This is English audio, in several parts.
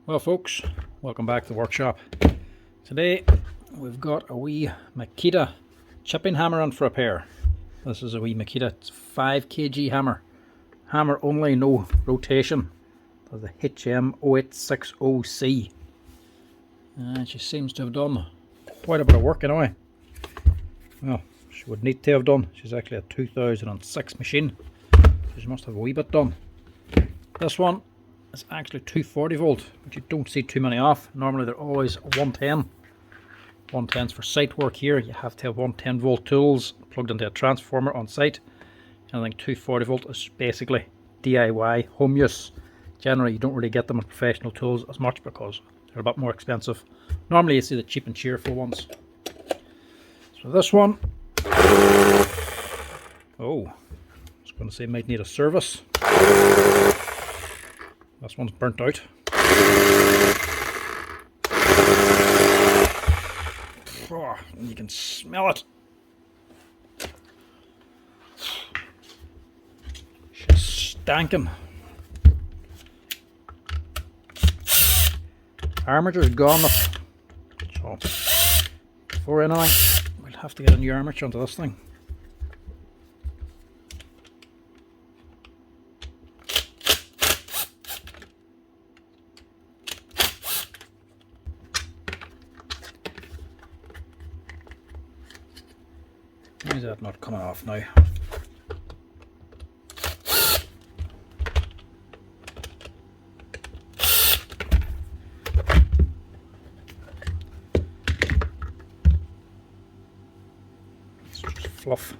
Well folks, welcome back to the workshop. Today we've got a wee Makita chipping hammer on for repair. This is a wee Makita 5 kg hammer. Hammer only, no rotation. That's the HM0860C. And she seems to have done quite a bit of work anyway. Well, she would need to have done. She's actually a 2006 machine. So she must have a wee bit done. This one is actually 240 volt, but you don't see too many off. Normally they're always 110. 110's for site work here. You have to have 110 volt tools plugged into a transformer on site. And I think 240 volt is basically DIY home use. Generally you don't really get them in professional tools as much because they're a bit more expensive. Normally you see the cheap and cheerful ones. So this one, oh, I was going to say might need a service. This one's burnt out. Oh, and you can smell it. She's stanking. Armature's gone. So before anything, we'll have to get a new armature onto this thing. Why is that not coming off now? It's just fluff.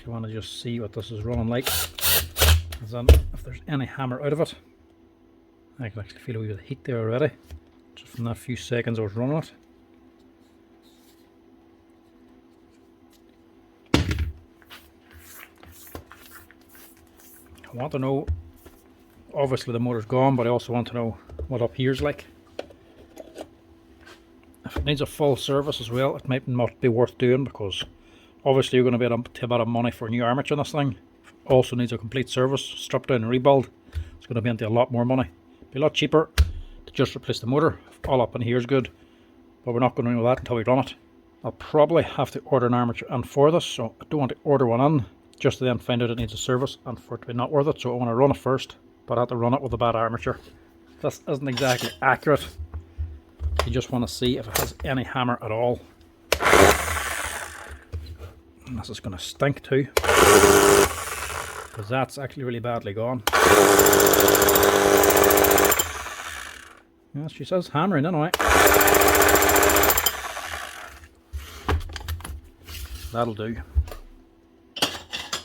You want to just see what this is running like, as in if there's any hammer out of it. I can actually feel a wee bit of heat there already, just from that few seconds I was running it. I want to know, obviously the motor's gone, but I also want to know what up here's like. If it needs a full service as well, it might not be worth doing, because obviously you're going to be up to about a money for a new armature on this thing. Also needs a complete service, strip down and rebuild. It's going to be into a lot more money. Be a lot cheaper to just replace the motor. All up in here is good, but we're not going to know that until we run it. I'll probably have to order an armature in for this, so I don't want to order one in just to then find out it needs a service and for it to be not worth it. So I want to run it first, but I have to run it with a bad armature. This isn't exactly accurate. You just want to see if it has any hammer at all. And this is going to stink too, because that's actually really badly gone. Yes, she says hammering anyway. That'll do.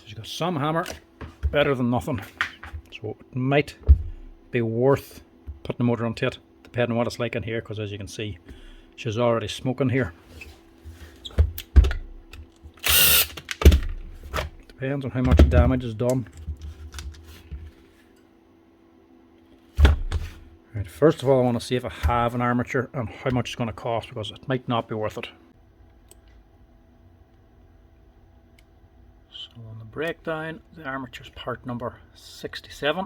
She's got some hammer, better than nothing. So it might be worth putting the motor onto it, depending on what it's like in here, because as you can see, she's already smoking here. Depends on how much damage is done. Right, first of all I want to see if I have an armature and how much it's going to cost, because it might not be worth it. So on the breakdown, the armature's part number 67.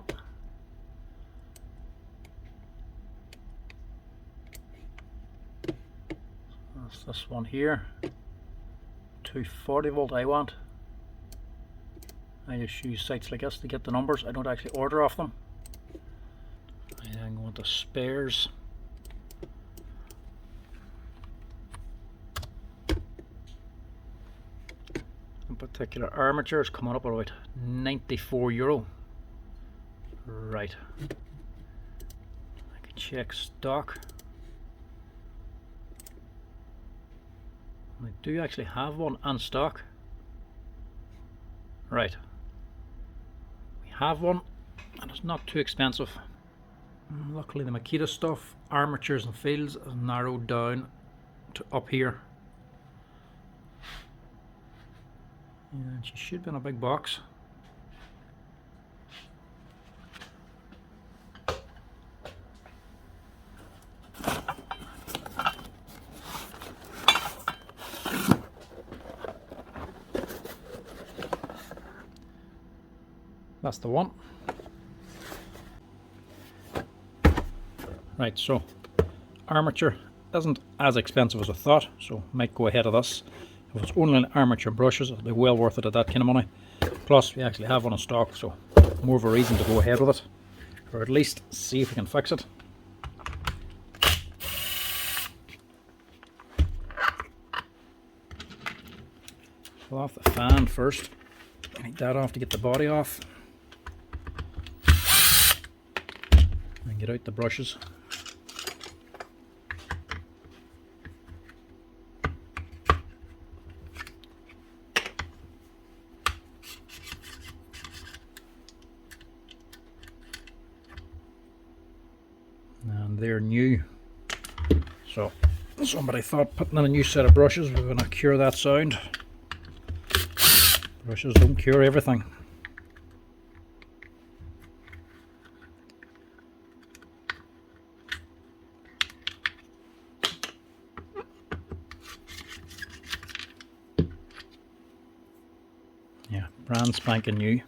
That's this one here. 240 volt I want. I just use sites like this to get the numbers. I don't actually order off them. I then go into spares. In particular, armature is coming up at about €94. Right. I can check stock. I do actually have one in stock. Right. Have one, and it's not too expensive. Luckily the Makita stuff, armatures and fields, is narrowed down to up here. And she should be in a big box. That's the one. Right, so armature isn't as expensive as I thought, so might go ahead of this. If it's only armature brushes, it'll be well worth it at that kind of money. Plus, we actually have one in stock, so more of a reason to go ahead with it, or at least see if we can fix it. Pull off the fan first. Need that off to get the body off. And get out the brushes. And they're new. So somebody thought putting in a new set of brushes was going to cure that sound. Brushes don't cure everything. Yeah, brand spanking new.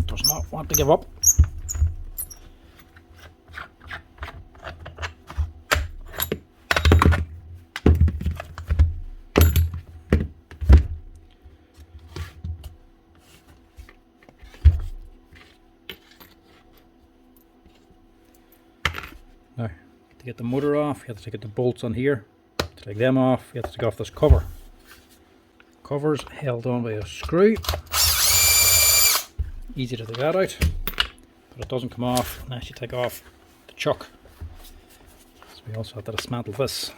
Does not want to give up. Now, to get the motor off, you have to take the bolts on here. To take them off, you have to take off this cover. Cover's held on by a screw. Easy to take that out, but it doesn't come off unless you take off the chuck. So we also have to dismantle this.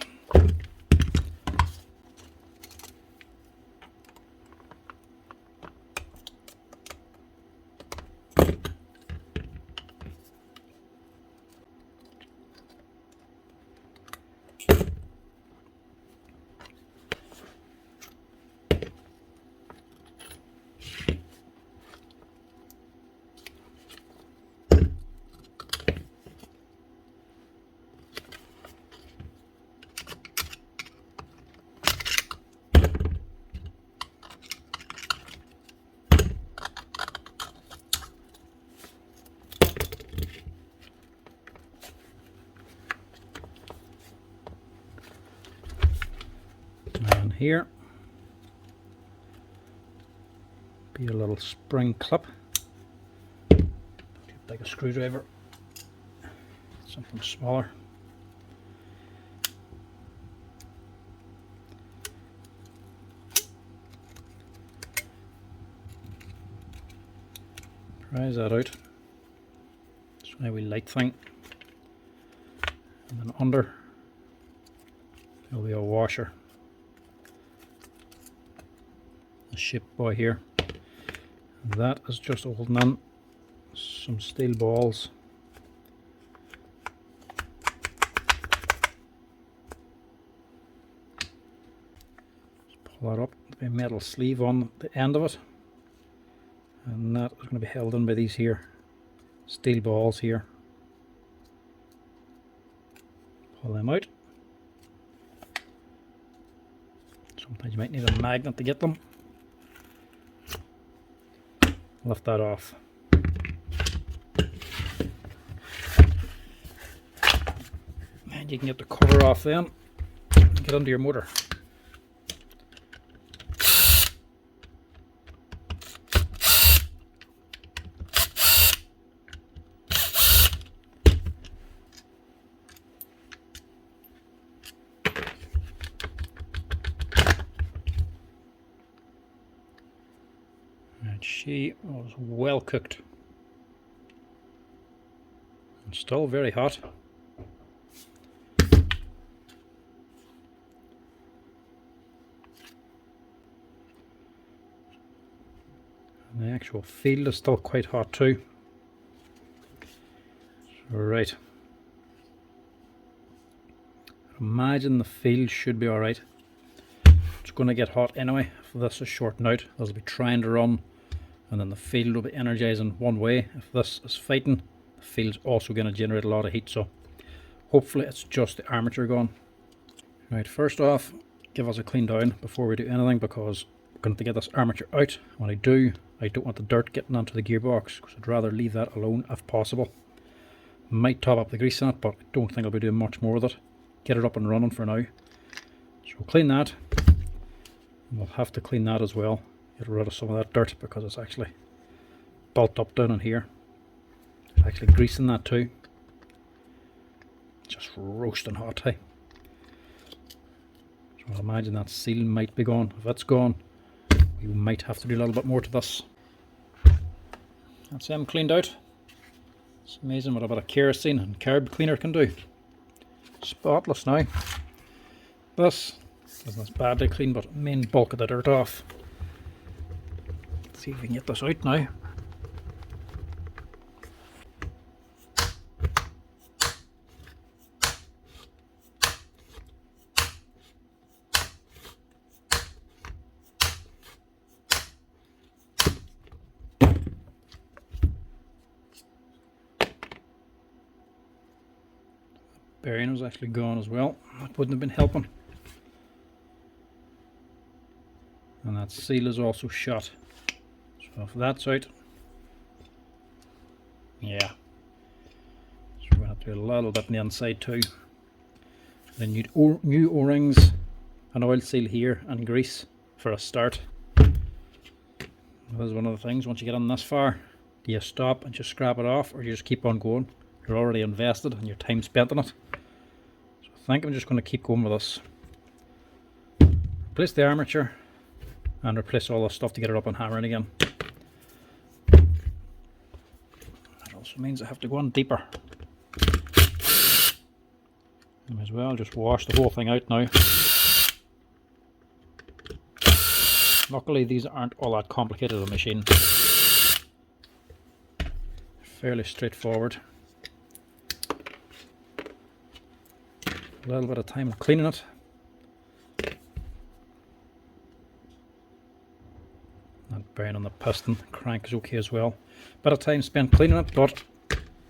And here be a little spring clip. Like a screwdriver, something smaller. Prise that out. It's a wee light thing. And then under there'll be a washer. A ship boy here. And that is just holding on some steel balls. Just pull that up. There'll be a metal sleeve on the end of it. And that is going to be held in by these here steel balls here. Pull them out. Sometimes you might need a magnet to get them. Lift that off. And you can get the cover off then and get under your motor. And she was well cooked and still very hot. And the actual field is still quite hot too. So, right. Imagine the field should be alright. It's going to get hot anyway if this is shorting out. This will be trying to run and then the field will be energizing one way. If this is fighting, the field's also going to generate a lot of heat, so hopefully it's just the armature gone. Right, first off, give us a clean down before we do anything, because we're going to get this armature out. When I do, I don't want the dirt getting onto the gearbox, because I'd rather leave that alone if possible. Might top up the grease in it, but I don't think I'll be doing much more with it. Get it up and running for now. So we'll clean that. We'll have to clean that as well. Get rid of some of that dirt, because it's actually built up down in here. There's actually grease in that too. Just roasting hot, hey. So I imagine that seal might be gone. If it's gone, we might have to do a little bit more to this. That's them cleaned out. It's amazing what a bit of kerosene and carb cleaner can do. Spotless now. This isn't as badly clean, but main bulk of the dirt off. Let's see if we can get this out now. Bearing was actually gone as well. That wouldn't have been helping. And that seal is also shot. So if that's out, yeah. So we're going to have to do a little bit on the inside too. Then you'd new O-rings, an oil seal here, and grease for a start. That is one of the things. Once you get on this far, do you stop and just scrap it off, or do you just keep on going? You're already invested and your time spent on it. So I think I'm just going to keep going with this. Replace the armature and replace all the stuff to get it up and hammering again. That also means I have to go on deeper. I may as well just wash the whole thing out now. Luckily these aren't all that complicated of a machine. Fairly straightforward. A little bit of time cleaning it. That bearing on the piston crank is okay as well. Bit of time spent cleaning it, but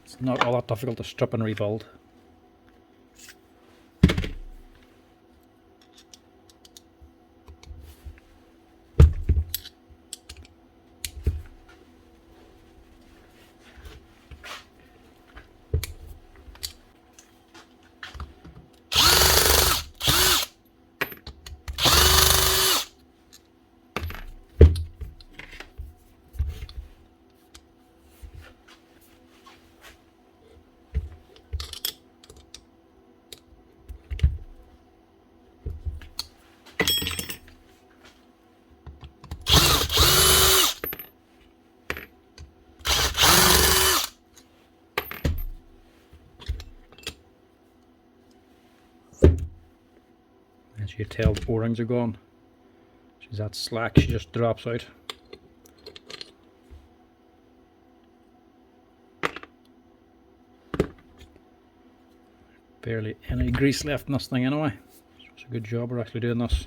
it's not all that difficult to strip and rebuild. As you tell, the O-rings are gone. She's that slack, she just drops out. Barely any grease left in this thing anyway. So it's a good job we're actually doing this.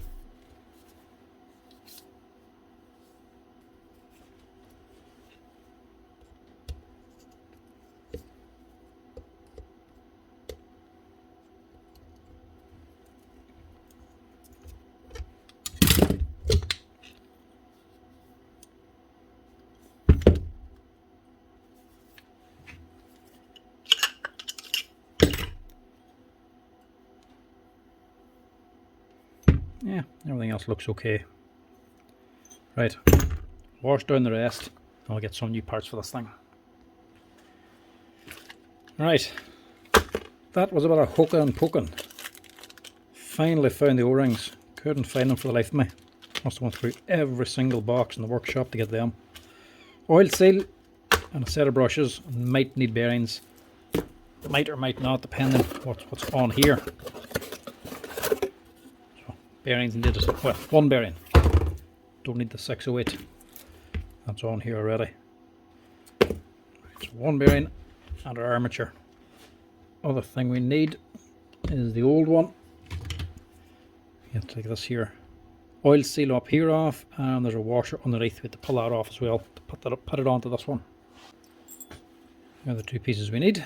Yeah, everything else looks okay. Right, wash down the rest and I'll get some new parts for this thing. Right, that was a bit of hooking and poking. Finally found the O-rings. Couldn't find them for the life of me. Must have went through every single box in the workshop to get them. Oil seal and a set of brushes. Might need bearings. Might or might not, depending what's on here. Bearings needed, well, one bearing. Don't need the 608. That's on here already. So one bearing and our armature. Other thing we need is the old one. You have to take this here. Oil seal up here off, and there's a washer underneath. We have to pull that off as well to put it onto this one. They're the two pieces we need.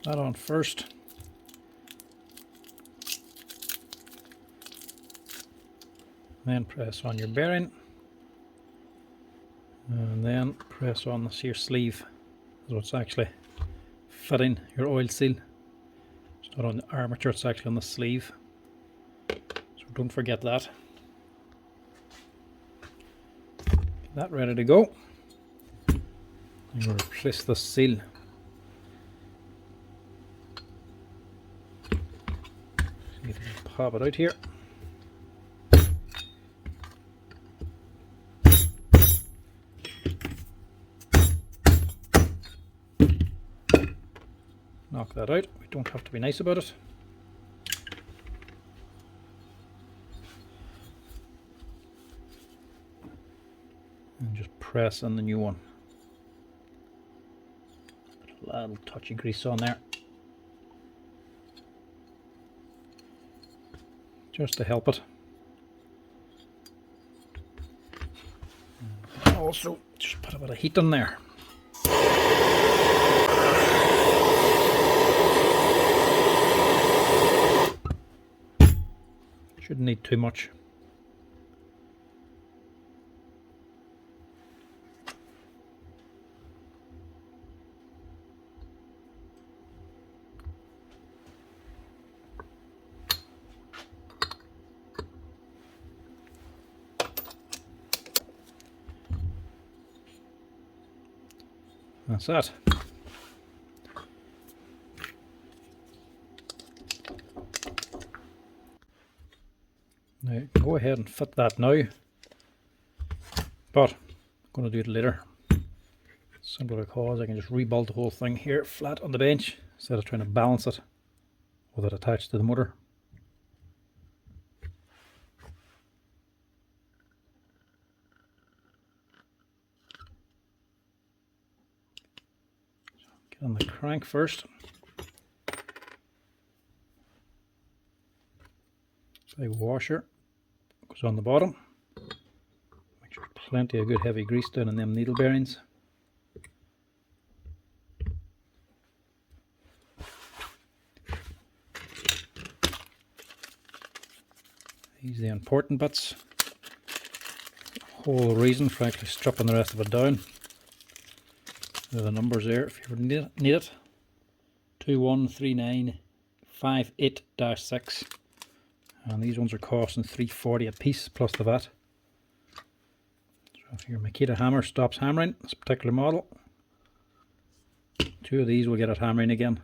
that on first. Then press on your bearing. And then press on this here sleeve. So it's actually fitting your oil seal. It's not on the armature, it's actually on the sleeve. So don't forget that. Get that ready to go. I'm going to replace the seal. See if we can pop it out here. Knock that out. We don't have to be nice about it. And just press on the new one. Put a little touch of grease on there. Just to help it. And also just put a bit of heat in there. Shouldn't need too much. That's that. Now go ahead and fit that now, but I'm going to do it later, simply because I can just rebuild the whole thing here flat on the bench instead of trying to balance it with it attached to the motor. Get on the crank first. Big washer goes on the bottom. Make sure plenty of good heavy grease down in them needle bearings. These are the important bits. The whole reason for actually stripping the rest of it down. There are the numbers there if you ever need it. 213958-6. And these ones are costing $3.40 a piece plus the VAT. So if your Makita hammer stops hammering, this particular model, 2 of these will get it hammering again.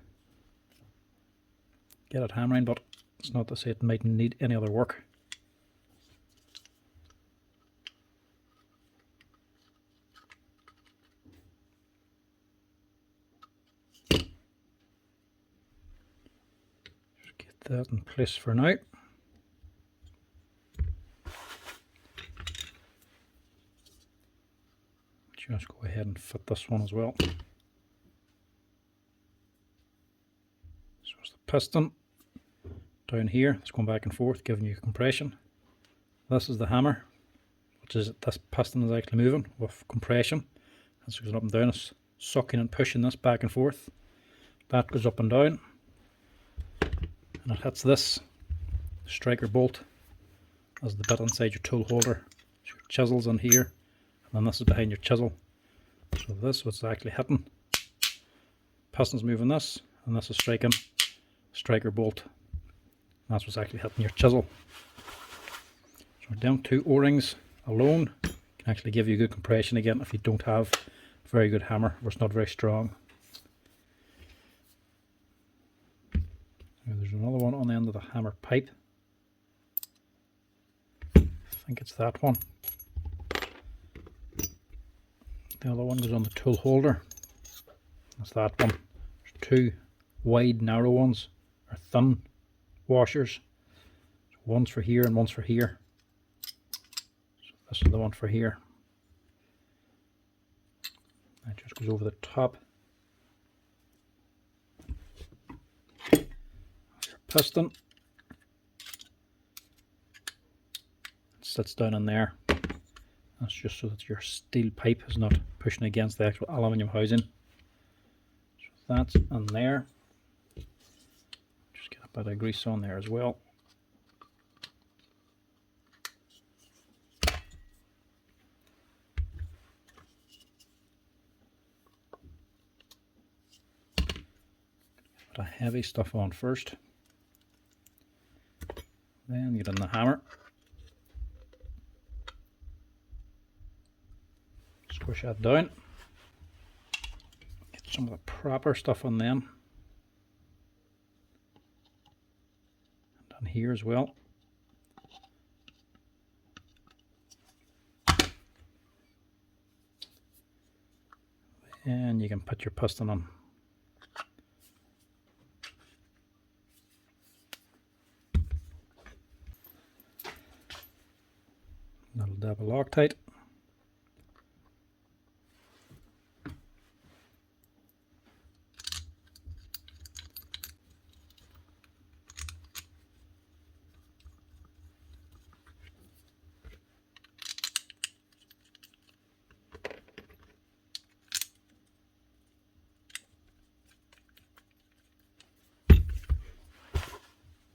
Get it hammering, but it's not to say it mightn't need any other work. Just get that in place for now. Just go ahead and fit this one as well. So it's the piston down here, it's going back and forth giving you compression. This is the hammer, which is this piston is actually moving with compression. As it goes up and down, it's sucking and pushing this back and forth. That goes up and down, and it hits this striker bolt as the bit inside your tool holder. So your chisel's in here, and then this is behind your chisel. So this is what's actually hitting. Piston's moving this, and this is striking striker bolt. And that's what's actually hitting your chisel. So them 2 O-rings alone can actually give you good compression again if you don't have a very good hammer or it's not very strong. Now there's another one on the end of the hammer pipe. I think it's that one. The other one goes on the tool holder. That's that one. There's 2 wide narrow ones, or thin washers. So one's for here and one's for here. So this is the one for here. That just goes over the top. Your piston. It sits down in there. That's just so that your steel pipe is not pushing against the actual aluminium housing. So that's in there. bit of grease on there as well. Bit of heavy stuff on first. Then get in the hammer. Squish that down. Get some of the proper stuff on them. And on here as well. And you can put your piston on. Little dab of Loctite.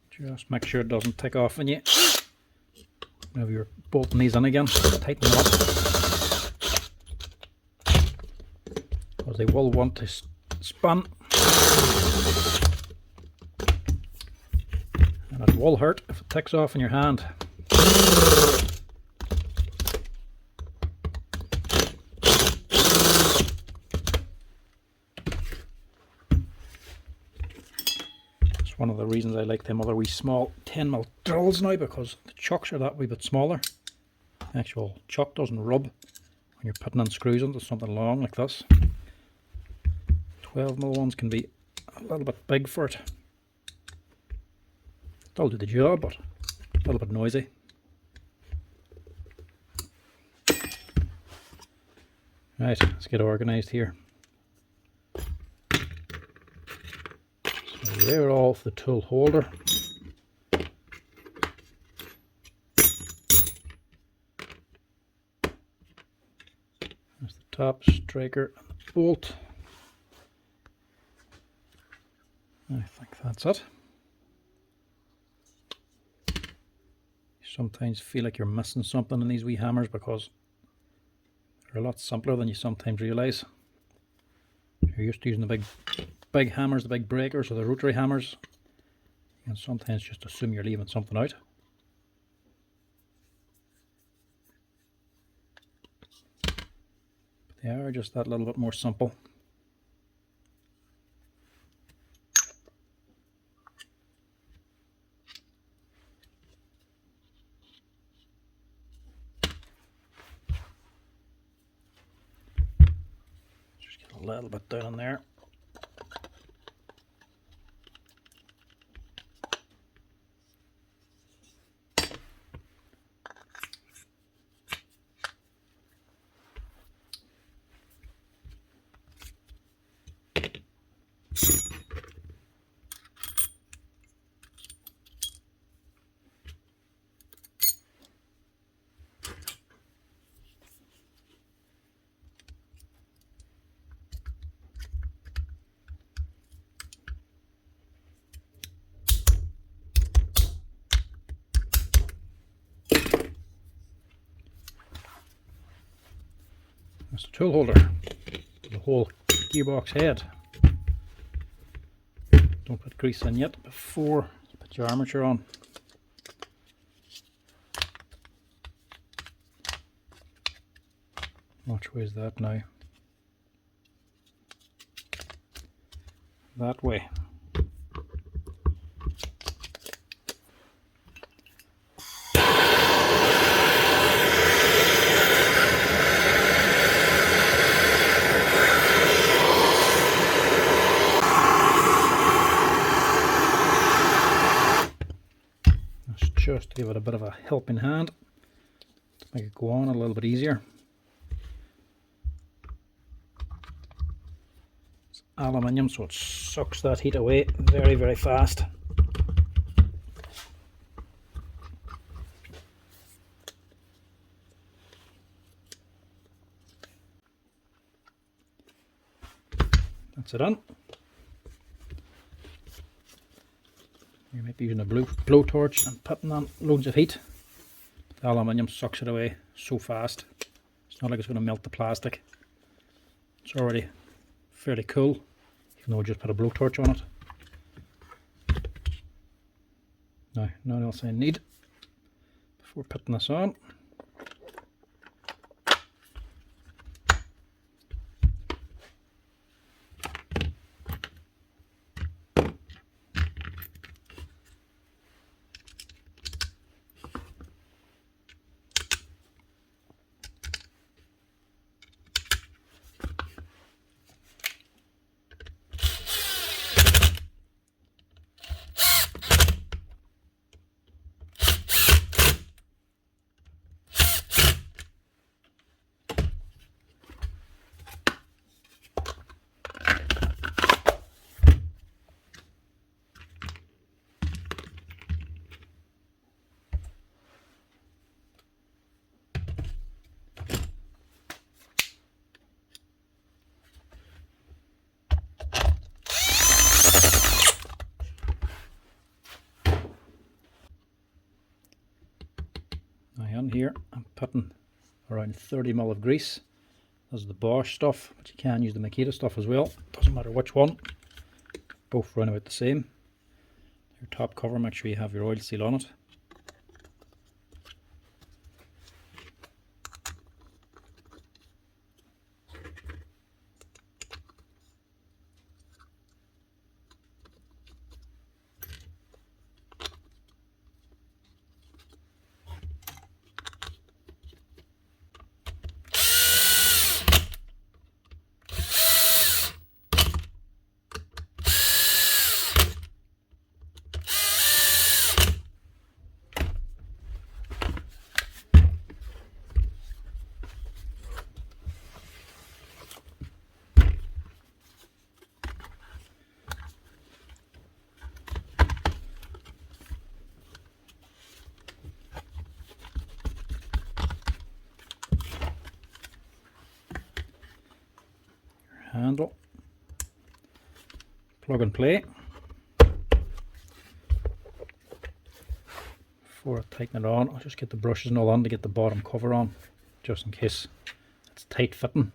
Just make sure it doesn't take off on you. Whenever you're bolting these in again, tighten them up. Because they will want to spin. And it will hurt if it takes off in your hand. One of the reasons I like them other wee small 10mm drills now, because the chucks are that wee bit smaller. The actual chuck doesn't rub when you're putting in screws into something long like this. 12mm ones can be a little bit big for it. They'll do the job, but a little bit noisy. Right, let's get organised here. They're off the tool holder. There's the top striker and the bolt. I think that's it. You sometimes feel like you're missing something in these wee hammers because they're a lot simpler than you sometimes realise. You're used to using the big hammers, the big breakers, or the rotary hammers. You can sometimes just assume you're leaving something out. But they are just that little bit more simple. Just get a little bit down in there. That's the tool holder, the whole gearbox head. Don't put grease in yet before you put your armature on. Which way is that now? That way. Just to give it a bit of a helping hand to make it go on a little bit easier. It's aluminium, so it sucks that heat away very, very fast. That's it on. You might be using a blowtorch and putting on loads of heat. The aluminium sucks it away so fast. It's not like it's going to melt the plastic. It's already fairly cool, even though we just put a blowtorch on it. Now, nothing else I need before putting this on. Here I'm putting around 30 ml of grease. This is the Bosch stuff, but you can use the Makita stuff as well. Doesn't matter which one. Both run about the same. Your top cover, make sure you have your oil seal on it. Handle, plug and play. Before I tighten it on, I'll just get the brushes and all on to get the bottom cover on, just in case it's tight fitting.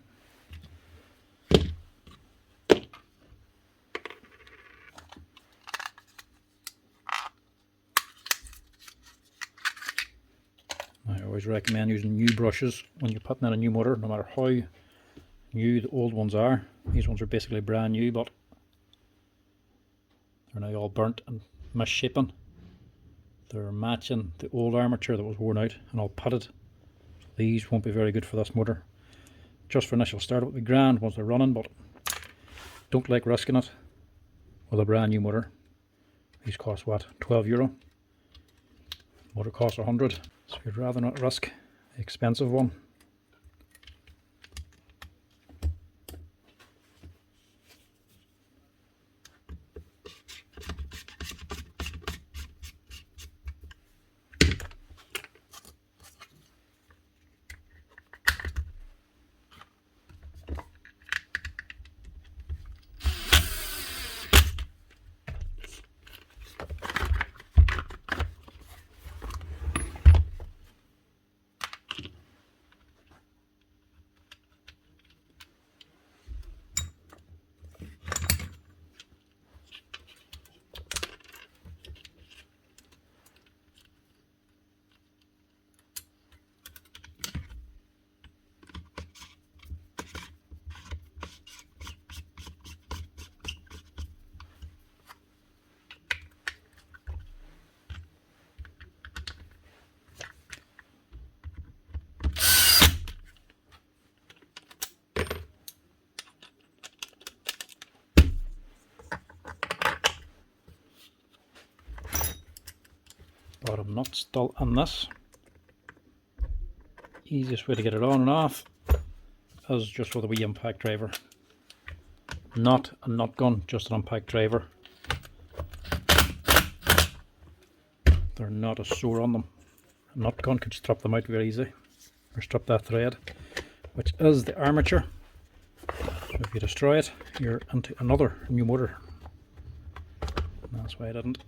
I always recommend using new brushes when you're putting in a new motor, no matter how new the old ones are. These ones are basically brand new, but they're now all burnt and misshapen. They're matching the old armature that was worn out and all putted. So these won't be very good for this motor. Just for initial start, it would be grand once they're running, but don't like risking it with a brand new motor. These cost what, €12? Motor costs 100, so you'd rather not risk the expensive one. Bottom nut still on this. Easiest way to get it on and off is just with a wee impact driver. Not a nut gun, just an impact driver. They're not as sore on them. A nut gun could strip them out very easy, or strip that thread, which is the armature. So if you destroy it, you're into another new motor. And that's why I didn't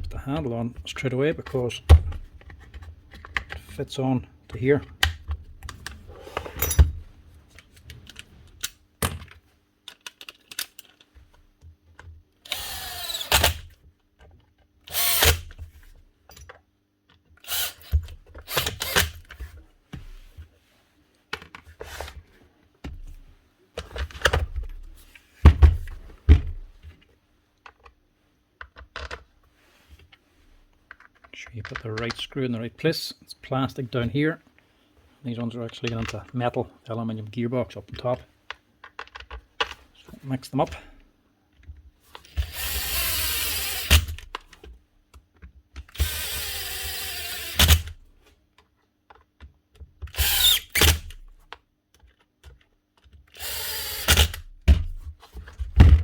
put the handle on straight away because it fits on to here. Make sure you put the right screw in the right place. It's plastic down here. These ones are actually going into metal, the aluminium gearbox up on top. So mix them up.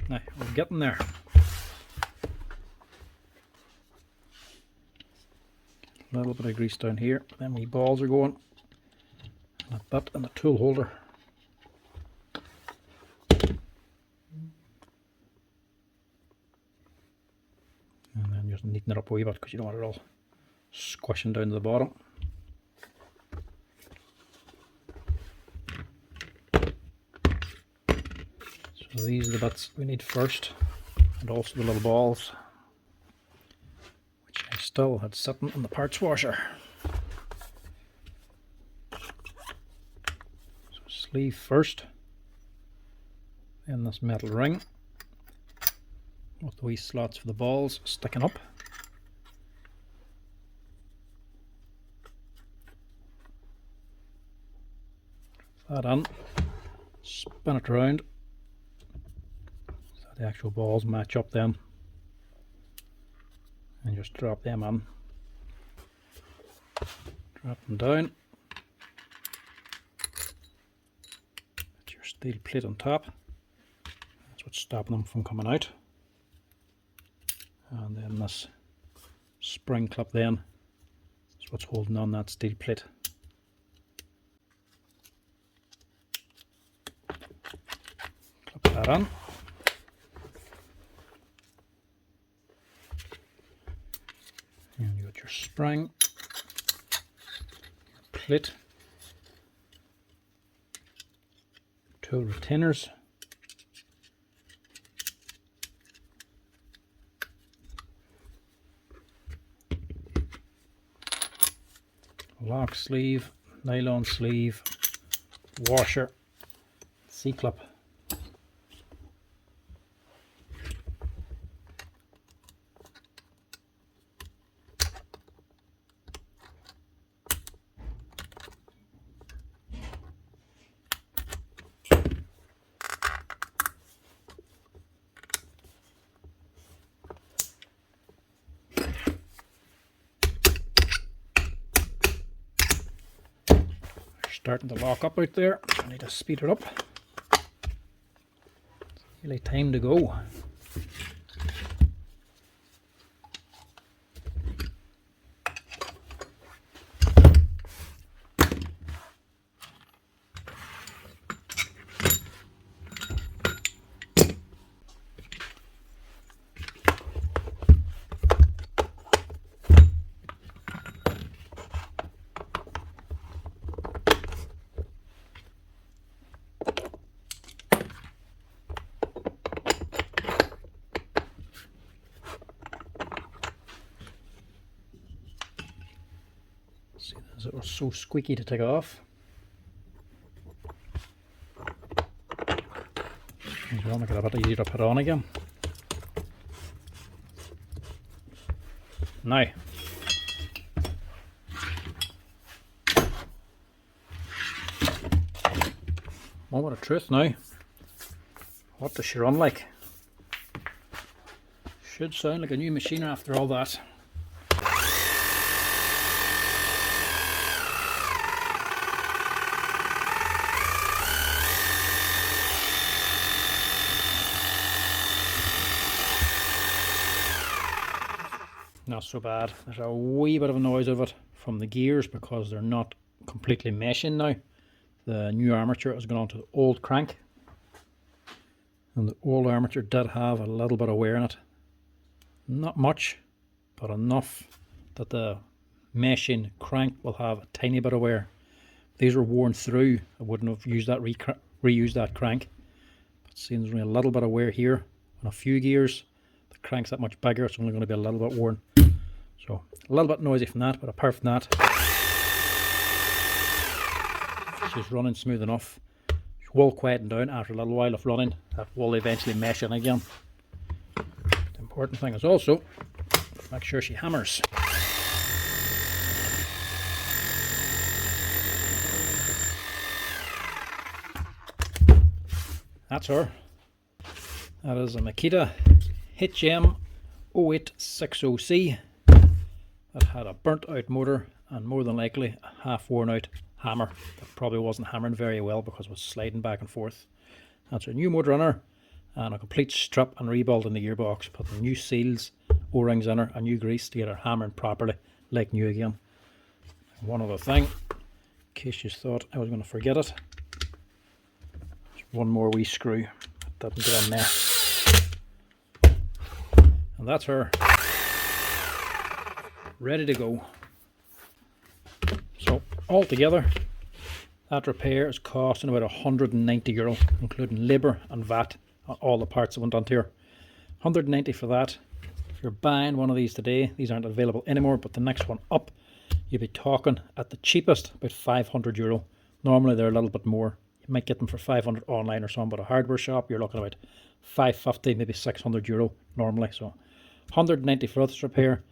Now we're getting there. A little bit of grease down here, then my balls are going. Like that, and the tool holder. And then just neaten it up a wee bit because you don't want it all squishing down to the bottom. So these are the bits we need first, and also the little balls, which I still had sitting in the parts washer. So sleeve first, then this metal ring with the wee slots for the balls sticking up. That in, spin it around so the actual balls match up then, and just drop them in, drop them down, put your steel plate on top, that's what's stopping them from coming out, and then this spring clip then is what's holding on that steel plate. Clip that on. And you got your spring, your plate, tool retainers, lock sleeve, nylon sleeve, washer, C-clip. Starting to lock up out there, I need to speed it up. It's really time to go. See, it was so squeaky to take off. It will make it a bit easier to put on again. Now, moment of truth now. What does she run like? Should sound like a new machine after all that. Not so bad. There's a wee bit of a noise of it from the gears because they're not completely meshing now. The new armature has gone onto the old crank, and the old armature did have a little bit of wear in it. Not much, but enough that the meshing crank will have a tiny bit of wear. If these were worn through, I wouldn't have used that reused that crank. But seeing there's only a little bit of wear here on a few gears, the crank's that much bigger, it's only going to be a little bit worn. So a little bit noisy from that, but apart from that, she's running smooth enough. She will quieten down after a little while of running. That will eventually mesh in again. The important thing is also make sure she hammers. That's her. That is a Makita HM0860C that had a burnt out motor and more than likely a half worn out hammer that probably wasn't hammering very well because it was sliding back and forth. That's a new motor in her and a complete strip and rebuild in the gearbox. Put the new seals, O-rings in her, and new grease to get her hammering properly like new again. One other thing, in case you thought I was going to forget it, one more wee screw that didn't get on there, and that's her ready to go. So altogether that repair is costing about €190, including labour and VAT on all the parts that went onto here. 190 for that. If you're buying one of these today, these aren't available anymore, but the next one up, you'll be talking at the cheapest about €500. Normally they're a little bit more. You might get them for 500 online or something, but a hardware shop you're looking about 550, maybe €600 normally. So 190 for this repair,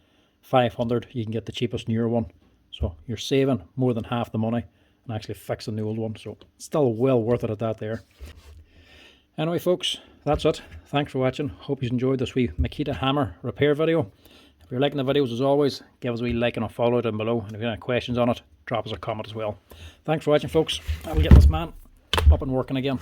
500 you can get the cheapest newer one. So you're saving more than half the money and actually fixing the old one. So still well worth it at that there. Anyway folks, that's it. Thanks for watching. Hope you enjoyed this wee Makita hammer repair video. If you're liking the videos, as always, give us a wee like and a follow down below. And if you have any questions on it, drop us a comment as well. Thanks for watching folks. I will get this man up and working again.